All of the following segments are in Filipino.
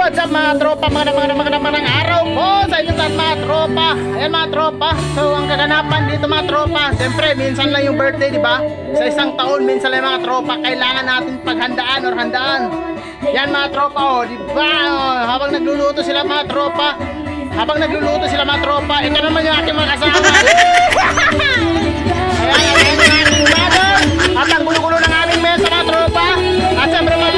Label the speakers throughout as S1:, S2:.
S1: what's up mga tropa? Magandang araw po sa inyo lahat mga tropa. Ayan mga tropa. So ang kaganapan dito mga tropa, siyempre minsan lang yung birthday, di ba? Sa isang taon minsan lang mga tropa, kailangan natin paghandaan or handaan. Yan mga tropa, oh, di ba? Oh, habang nagluluto sila mga tropa, ito naman yung aking mga kasama. Ayan yung aking mother. At ang gulo-gulo ng aming mesa mga tropa. At siyempre mga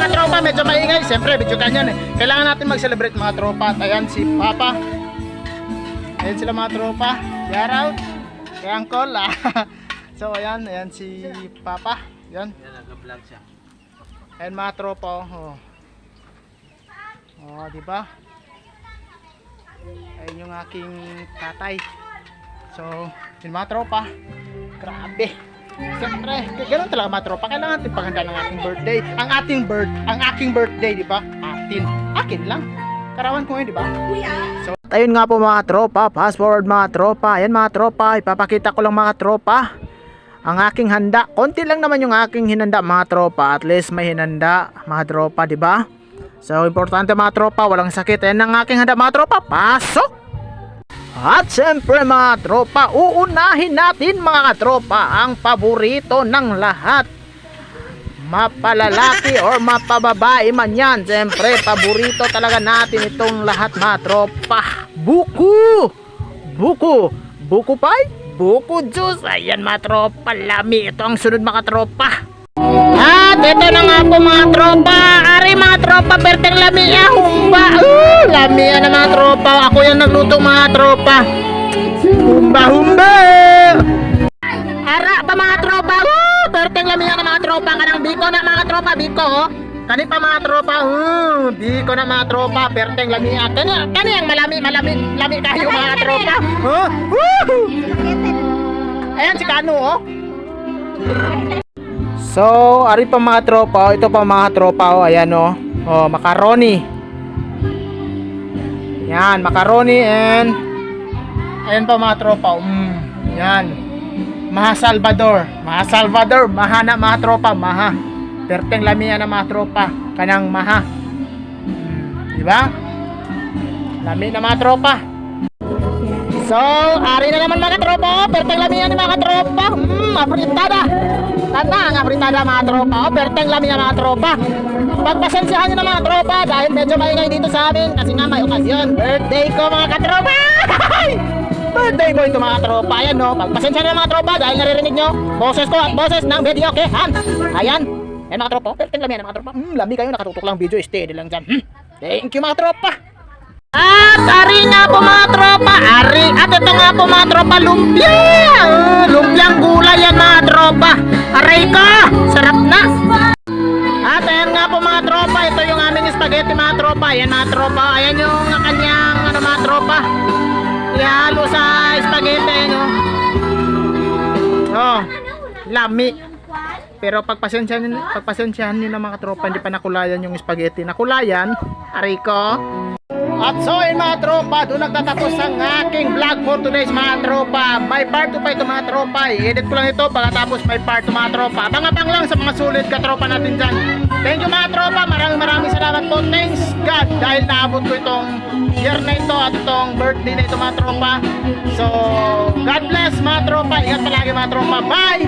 S1: tropa, medyo maingay, siyempre video kanyan eh. Kailangan natin mag-celebrate mga tropa. At ayan si Papa. Ayan sila mga tropa. Shout out kay Uncle ah. So ayan si Papa. Ayan.
S2: Yan, nag-vlog siya.
S1: Ayan mga tropa. Oh, diba? Ayan yung aking tatay. So, yun mga tropa. Grabe. Siyempre, ganoon talaga mga tropa. Kailangan natin paghanda ng ating birthday. Ang aking birthday, di ba? Akin lang. Karawan ko ngayon, di ba? So, ayun nga po mga tropa. Fast forward mga tropa. Ayan mga tropa. Ipapakita ko lang mga tropa ang aking handa. Konti lang naman yung aking hinanda mga tropa. At least may hinanda mga tropa, di ba? So, importante mga tropa. Walang sakit. Ayan ang aking handa mga tropa. Pasok! At syempre mga tropa, uunahin natin mga tropa ang paborito ng lahat. Mapalalaki or mapababae man yan, syempre paborito talaga natin itong lahat mga tropa. Buko pie, buko juice. Ayan mga tropa, lami. Ito ang sunod mga tropa. At ito na nga po mga tropa. Ari mga tropa, perteng lamia, humba. Lamia na mga tropa. Ako yan nagluto mga tropa. Humba. Ara pa mga tropa. Perteng lamia na mga tropa. Kanang biko na mga tropa, biko. Kani pa mga tropa. Biko na mga tropa, perteng lamia. Kani ang malami kayo mga tropa. Ayan si Kano So, ari pa mga tropa, ito pa mga tropa, ayan macaroni. Yan, macaroni and ayan pa mga tropa. Yan. Maha Salvador, maha na mga tropa, maha. Perteng lamia na mga tropa, kanang maha. Di ba? Lami na mga tropa. So, ari na naman mga tropa, perteng lamia ni mga tropa. Afritada. Tanda nga fritada mga tropa. Perteng lamia mga tropa. Pagpasensyahan nyo na mga tropa dahil medyo maingay dito sa amin kasi nga may okasyon. Birthday ko mga katropa. Birthday ko ito mga tropa. Ayan pagpasensyahan nyo mga tropa dahil naririnig nyo boses ko at boses ng video kehan. Ayan mga tropa, perteng lamia mga tropa. Lami kayo, nakatutok lang video, steady lang dyan. Thank you mga tropa. At ari nga po mga tropa, at ito nga po mga tropa, lumpia. Lumpiang gulay yan mga tropa. Aray ko, sarap na. At ayan nga po mga tropa, ito yung aming spaghetti mga tropa. Ayan mga tropa, ayan yung kanyang mga tropa. Ihalo sa spaghetti lami. Pero pagpasensyahan nyo na mga tropa, hindi pa nakulayan yung spaghetti. Nakulayan, aray ko. At so yun mga tropa, doon nagtatapos ang aking vlog for today's mga tropa. May part 2 pa ito mga tropa. I-edit ko lang ito pagkatapos may part 2 mga tropa. Abang-abang lang sa mga sulit katropa natin dyan. Thank you mga tropa, maraming salamat po. Thanks God dahil naabot ko itong year na ito at itong birthday na ito mga tropa. So God bless mga tropa, ingat palagi mga tropa. Bye!